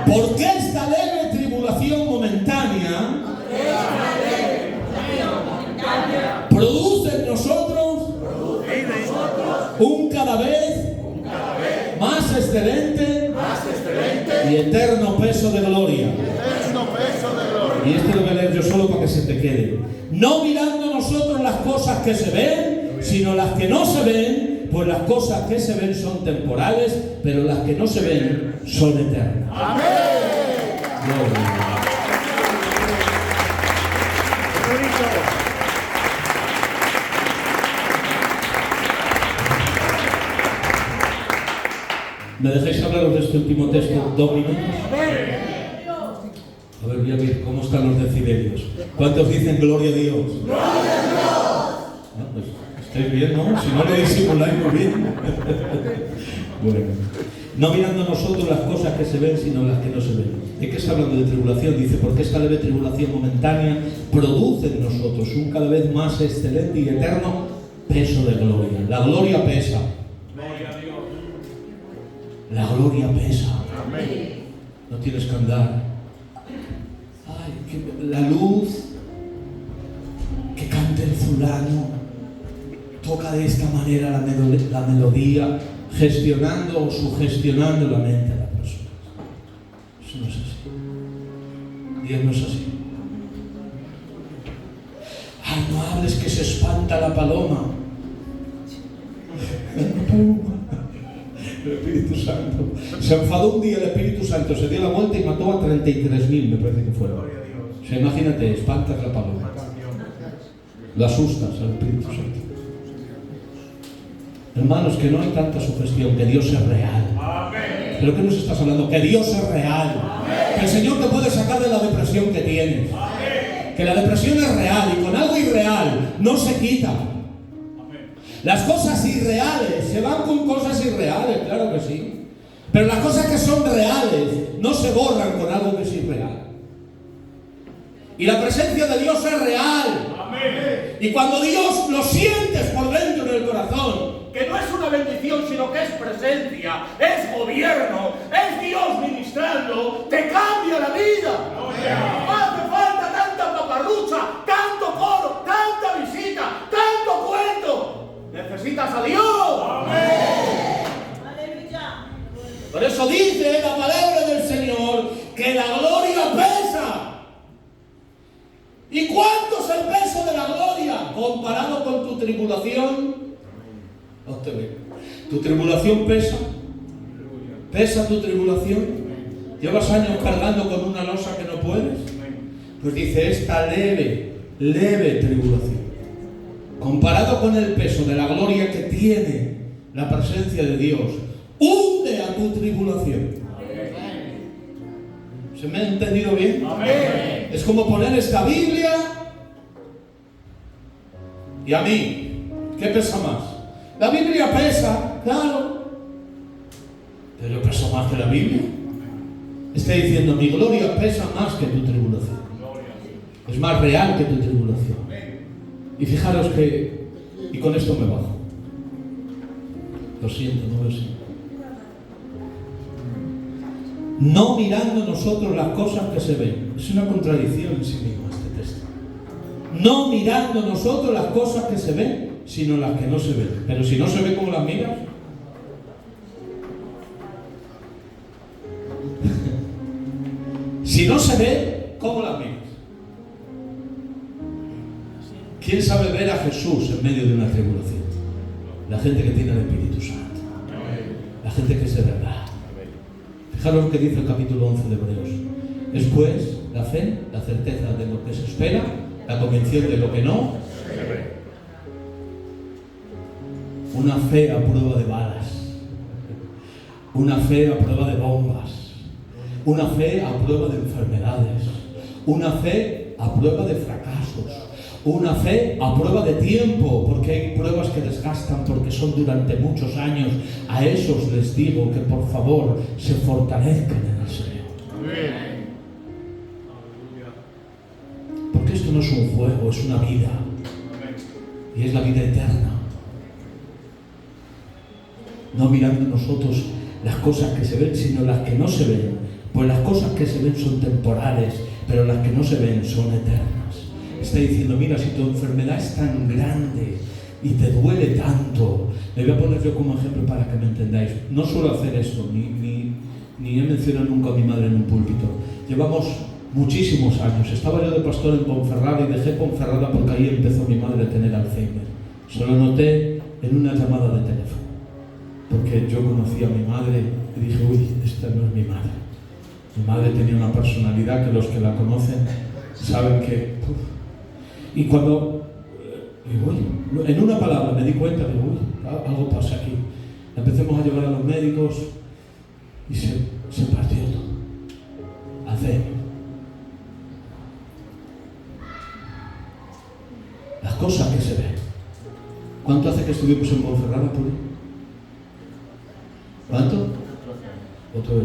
Porque esta leve tribulación momentánea produce en nosotros un cada vez más excelente y eterno peso de gloria. Y esto lo voy a leer yo solo para que se te quede. No mirando nosotros las cosas que se ven, sino las que no se ven, pues las cosas que se ven son temporales, pero las que no se ven son eternas. ¡Amén! Gloria. ¿Me dejáis hablaros de este último texto 2 minutos? A ver, voy a ver cómo están los decibelios. ¿Cuántos dicen gloria a Dios? ¡Gloria a Dios! Ah, pues estáis bien, ¿no? Si no lo disimuláis muy bien. Bueno. No mirando nosotros las cosas que se ven, sino las que no se ven. ¿De qué está hablando? De tribulación. Dice, porque esta leve tribulación momentánea produce en nosotros un cada vez más excelente y eterno peso de gloria. La gloria pesa. Gloria a Dios. La gloria pesa. Amén. No tienes que andar. Ay, que la luz, que cante el fulano, toca de esta manera la melodía, gestionando o sugestionando la mente de la persona. Eso no es así. Dios no es así. Ay, no hables que se espanta la paloma. El Espíritu Santo. Se enfadó un día el Espíritu Santo, se dio la vuelta y mató a 33.000, me parece que fueron. O sea, imagínate, espantas la paloma. Lo asustas al Espíritu Santo. Hermanos, que no hay tanta sugestión, que Dios es real. Amén. ¿Pero qué nos estás hablando? Que Dios es real. Amén. Que el Señor te puede sacar de la depresión que tienes. Amén. Que la depresión es real y con algo irreal no se quita. Las cosas irreales se van con cosas irreales, claro que sí. Pero las cosas que son reales no se borran con algo que es irreal. Y la presencia de Dios es real. Amén. Y cuando Dios lo sientes por dentro del corazón, que no es una bendición, sino que es presencia, es gobierno, es Dios ministrando, te cambia la vida. No hace falta tanta paparrucha, tanto coro, tanta visita, tanto cuento. Necesitas a Dios. Amén. Por eso dice la palabra del Señor que la gloria pesa. ¿Y cuánto es el peso de la gloria comparado con tu tribulación? No te veo. ¿Tu tribulación pesa? ¿Pesa tu tribulación? ¿Llevas años cargando con una losa que no puedes? Pues dice, esta leve tribulación, comparado con el peso de la gloria que tiene la presencia de Dios, hunde a tu tribulación. ¿Se me ha entendido bien? Amén. Es como poner esta Biblia y a mí. ¿Qué pesa más? La Biblia pesa, claro, pero pesa más que la Biblia. Está diciendo, mi gloria pesa más que tu tribulación. Es más real que tu tribulación. Y fijaros que, y con esto me bajo. Lo siento, no lo siento. No mirando nosotros las cosas que se ven. Es una contradicción en sí misma este texto. No mirando nosotros las cosas que se ven, sino las que no se ven. Pero si no se ve, ¿cómo las miras? Si no se ve, ¿cómo las miras? ¿Quién sabe ver a Jesús en medio de una tribulación? La gente que tiene el Espíritu Santo. La gente que es de verdad. Fijaros lo que dice el capítulo 11 de Hebreos. Es pues la fe, la certeza de lo que se espera, la convicción de lo que no. Una fe a prueba de balas. Una fe a prueba de bombas. Una fe a prueba de enfermedades. Una fe a prueba de fracasos. Una fe a prueba de tiempo, porque hay pruebas que desgastan, porque son durante muchos años. A esos les digo que por favor se fortalezcan en el Señor. Amén. Porque esto no es un juego, es una vida. Y es la vida eterna. No mirando nosotros las cosas que se ven, sino las que no se ven. Pues las cosas que se ven son temporales, pero las que no se ven son eternas. Está diciendo, mira, si tu enfermedad es tan grande y te duele tanto, le voy a poner yo como ejemplo para que me entendáis. No suelo hacer esto, ni he mencionado nunca a mi madre en un púlpito. Llevamos muchísimos años. Estaba yo de pastor en Ponferrada y dejé Ponferrada porque ahí empezó mi madre a tener Alzheimer. Se lo noté en una llamada de teléfono. Porque yo conocí a mi madre y dije, uy, esta no es mi madre. Mi madre tenía una personalidad que los que la conocen saben que... Y cuando, en una palabra me di cuenta, digo, uy, algo pasa aquí. Empecemos a llevar a los médicos y se partió todo. Alzheimer. cosa que se ve. ¿Cuánto hace que estuvimos en Ponferrada, Puri? ¿Cuánto? Otro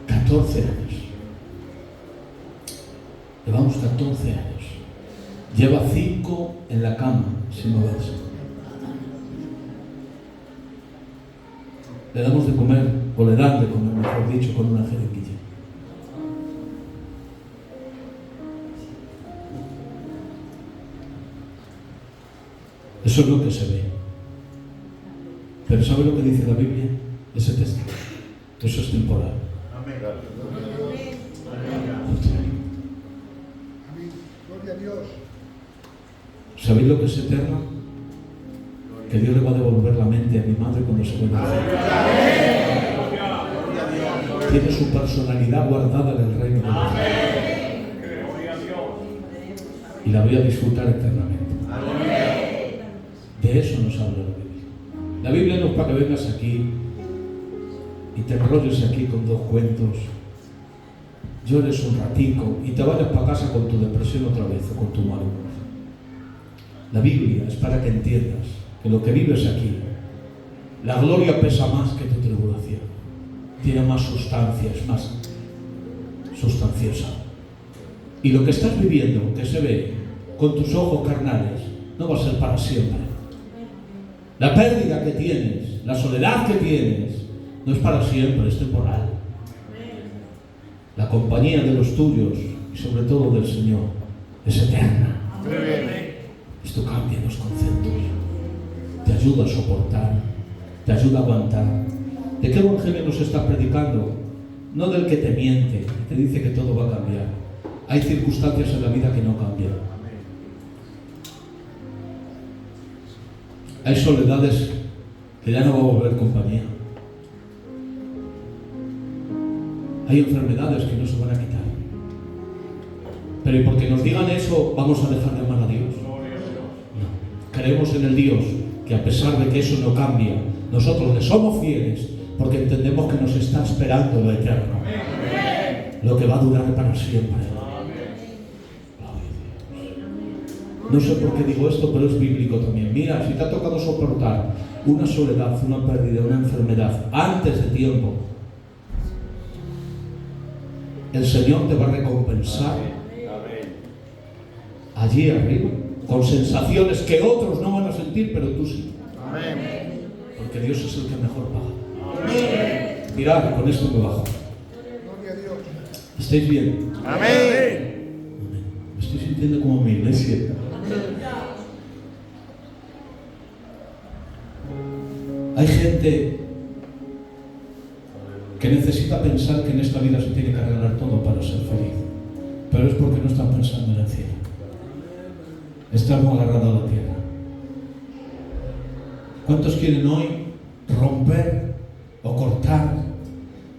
14 años. Llevamos 14 años. Lleva 5 en la cama sin moverse. Le damos de comer, o le dan de comer, mejor dicho, con una jeringuilla. Eso es lo que se ve. Pero ¿sabe lo que dice la Biblia? Ese texto. Eso es temporal. Amén. Gloria a Dios. ¿Sabéis lo que es eterno? Que Dios le va a devolver la mente a mi madre cuando se vuelva a hacer. Tiene su personalidad guardada en el reino de Dios. Y la voy a disfrutar eternamente. De eso nos habla la Biblia. La Biblia no es para que vengas aquí y te enrolles aquí con 2 cuentos, llores un ratico y te vayas para casa con tu depresión otra vez o con tu mal humor. La Biblia es para que entiendas que lo que vives aquí, la gloria pesa más que tu tribulación. Tiene más sustancia, es más sustanciosa. Y lo que estás viviendo, que se ve con tus ojos carnales, no va a ser para siempre. La pérdida que tienes, la soledad que tienes, no es para siempre, es temporal. La compañía de los tuyos y sobre todo del Señor es eterna. Esto cambia los conceptos, te ayuda a soportar, te ayuda a aguantar. ¿De qué evangelio nos estás predicando? No del que te miente y te dice que todo va a cambiar. Hay circunstancias en la vida que no cambian. Hay soledades que ya no va a volver compañía. Hay enfermedades que no se van a quitar. Pero ¿y porque nos digan eso vamos a dejar de amar a Dios? No. Creemos en el Dios que a pesar de que eso no cambia, nosotros le somos fieles porque entendemos que nos está esperando lo eterno. Lo que va a durar para siempre. No sé por qué digo esto, pero es bíblico también. Mira, si te ha tocado soportar una soledad, una pérdida, una enfermedad antes de tiempo, el Señor te va a recompensar allí arriba, con sensaciones que otros no van a sentir, pero tú sí. Porque Dios es el que mejor paga. Mirad, con esto me bajo. Gloria a Dios. ¿Estáis bien? Amén. Me estoy sintiendo como mi iglesia. Hay gente que necesita pensar que en esta vida se tiene que arreglar todo para ser feliz, pero es porque no están pensando en el cielo. Están muy agarrados a la tierra. ¿Cuántos quieren hoy romper o cortar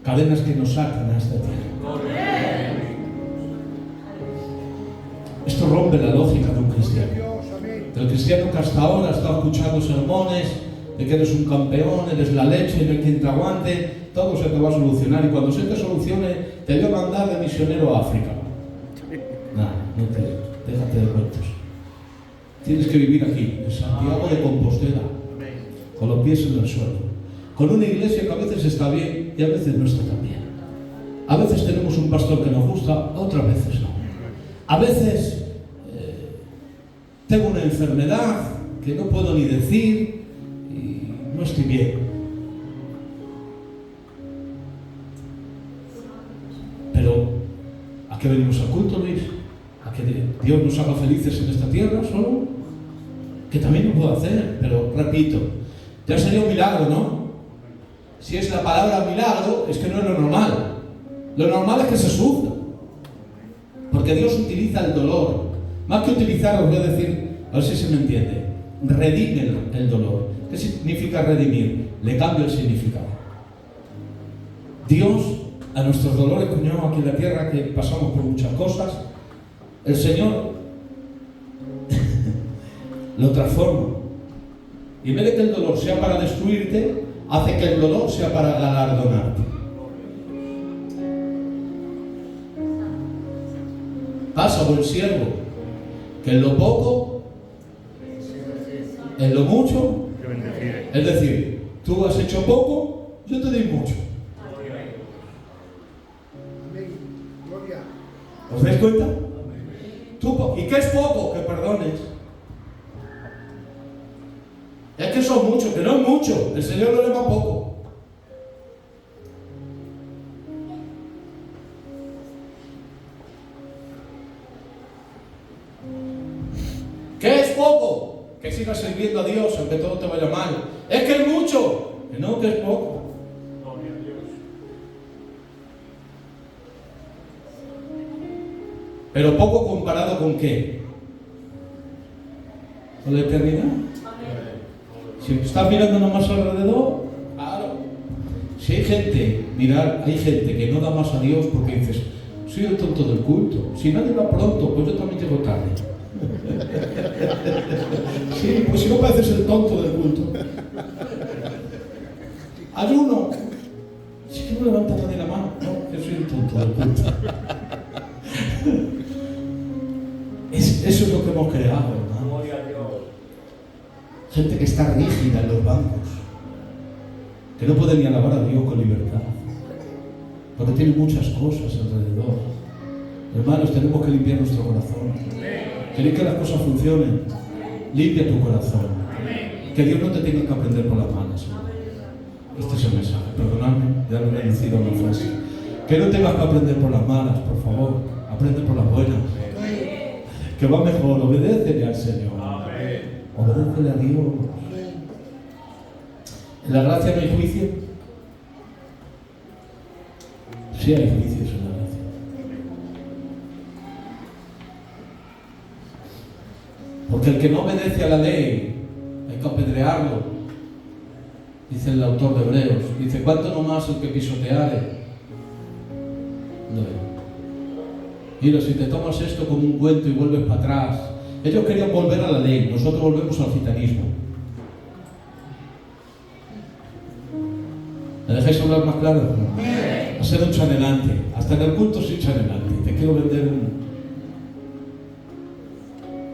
cadenas que nos atan a esta tierra? Esto rompe la lógica de un cristiano. El cristiano que hasta ahora ha estado escuchando sermones de que eres un campeón, eres la leche, no hay quien te aguante, todo se te va a solucionar y cuando se te solucione te voy a mandar de misionero a África. No déjate de cuentos. Tienes que vivir aquí, en Santiago de Compostela, con los pies en el suelo, con una iglesia que a veces está bien y a veces no está tan bien. A veces tenemos un pastor que nos gusta, otras veces no. A veces tengo una enfermedad que no puedo ni decir y no estoy bien. Pero ¿a qué venimos al culto, Luis? ¿A que Dios nos haga felices en esta tierra solo? Que también lo puedo hacer, pero repito, ya sería un milagro, ¿no? Si es la palabra milagro, es que no es lo normal. Lo normal es que se sufra. Porque Dios utiliza el dolor. Más que utilizar, os voy a decir, a ver si se me entiende. Redime el dolor. ¿Qué significa redimir? Le cambio el significado. Dios, a nuestros dolores que llevamos aquí en la tierra, que pasamos por muchas cosas, el Señor lo transforma. Y en vez de que el dolor sea para destruirte, hace que el dolor sea para galardonarte. Pasa, buen siervo. que en lo poco, en lo mucho, es decir, tú has hecho poco, yo te doy mucho. Amén. Gloria. ¿Os dais cuenta? ¿Y qué es poco? Que perdones. Es que son muchos, que no es mucho. El Señor lo llama poco. ¿Qué es poco? Que sigas sirviendo a Dios aunque todo te vaya mal. Es que es mucho. Que no, que es poco. Pero poco comparado con qué? Con la eternidad. Si estás mirando nomás alrededor, claro. Si hay gente, mirad, hay gente que no da más a Dios porque dices, soy el tonto del culto. Si nadie va pronto, pues yo también llego tarde. Sí, pues si no pareces el tonto del culto. Ayuno. Si que no levanta nadie la mano. No, yo soy el tonto del culto. Eso es lo que hemos creado, hermano. Gente que está rígida en los bancos, que no puede ni alabar a Dios con libertad, porque tiene muchas cosas alrededor. Hermanos, tenemos que limpiar nuestro corazón. ¿Queréis que las cosas funcionen? Limpia tu corazón. Que Dios no te tenga que aprender por las manos. Este es el mensaje. Perdonadme, ya lo he reducido a una frase. Que no tengas que aprender por las malas, por favor. Aprende por las buenas. Que va mejor, obedécele al Señor. Obedécele a Dios. ¿En la gracia no hay juicio? Sí hay juicios en la gracia. Porque el que no obedece a la ley, hay que apedrearlo. Dice el autor de Hebreos. Dice, ¿cuánto no más el que pisoteare? No. Mira, si te tomas esto como un cuento y vuelves para atrás. Ellos querían volver a la ley, nosotros volvemos al gitanismo. ¿Me dejáis hablar más claro? A ser un chanelante. Hasta en el culto soy chanelante. Te quiero vender un...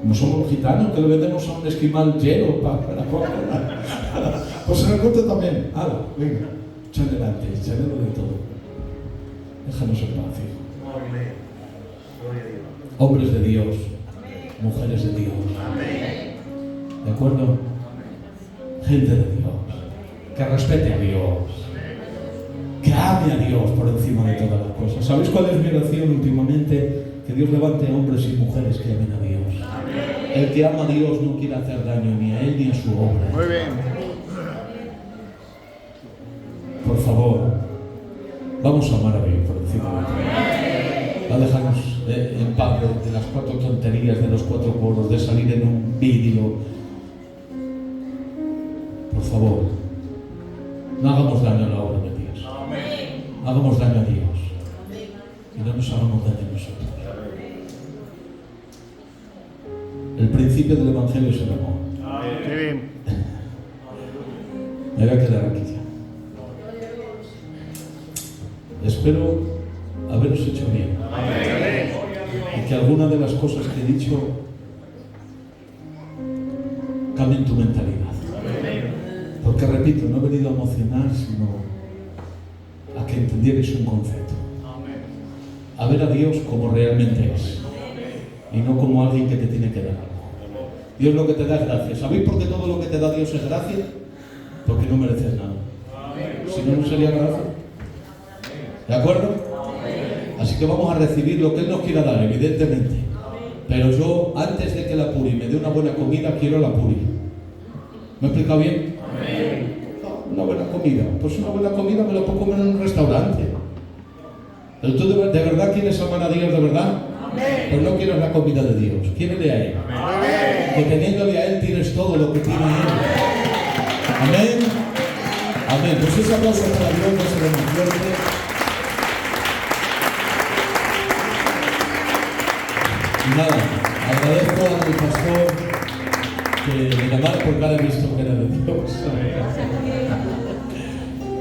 Como somos los gitanos, que le vendemos a un esquimal lleno para la compra. Pues en el culto también. Venga, chanelante, chanelo de todo. Déjanos en paz, hijo. Hombres de Dios, mujeres de Dios. ¿De acuerdo? Gente de Dios, que respete a Dios, que ame a Dios por encima de todas las cosas. ¿Sabéis cuál es mi oración últimamente? Que Dios levante hombres y mujeres que amen a Dios. El que ama a Dios no quiere hacer daño ni a él ni a su obra. Muy bien. Por favor, vamos a amar a Dios por encima de todo. Va a dejarnos en paz de las 4 tonterías, de los 4 bolos, de salir en un vídeo. Por favor, no hagamos daño a la obra de Dios. Hagamos daño a Dios. Y no nos hagamos daño a nosotros. El principio del Evangelio es el amor. Muy bien. Me voy a quedar aquí ya. Espero haberos hecho bien. Y que alguna de las cosas que he dicho cambien tu mentalidad. Porque repito, no he venido a emocionar, sino a que entendierais un concepto. A ver a Dios como realmente es. Y no como alguien que te tiene que dar algo. Dios lo que te da es gracia. ¿Sabéis por qué todo lo que te da Dios es gracia? Porque no mereces nada. Si no, no sería gracia. ¿De acuerdo? Así que vamos a recibir lo que Él nos quiera dar, evidentemente. Pero yo, antes de que la Puri me dé una buena comida, quiero la Puri. ¿Me he explicado bien? Una buena comida. Pues una buena comida me la puedo comer en un restaurante. Pero tú de verdad quieres amar a Dios, de verdad. Pues no quieres la comida de Dios, quiérele a Él. Que teniéndole a Él tienes todo lo que tiene Él. Amén. Amén. Pues ese aplauso para Dios no se lo más fuerte. Y nada, agradezco al pastor que me llamara porque ahora he visto que era de Dios.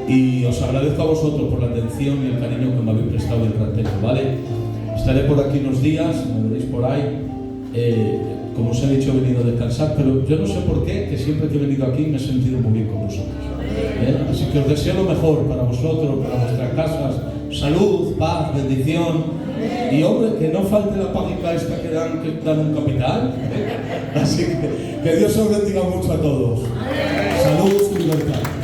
Y os agradezco a vosotros por la atención y el cariño que me habéis prestado el ratejo, ¿vale? Estaré por aquí unos días, me veréis por ahí. Como os he dicho, he venido a descansar, pero yo no sé por qué, que siempre que he venido aquí me he sentido muy bien con vosotros. Así que os deseo lo mejor para vosotros, para vuestras casas, salud, paz, bendición. Y hombre, que no falte la paguita esta que dan un capital. Así que Dios os bendiga mucho a todos. Salud y libertad.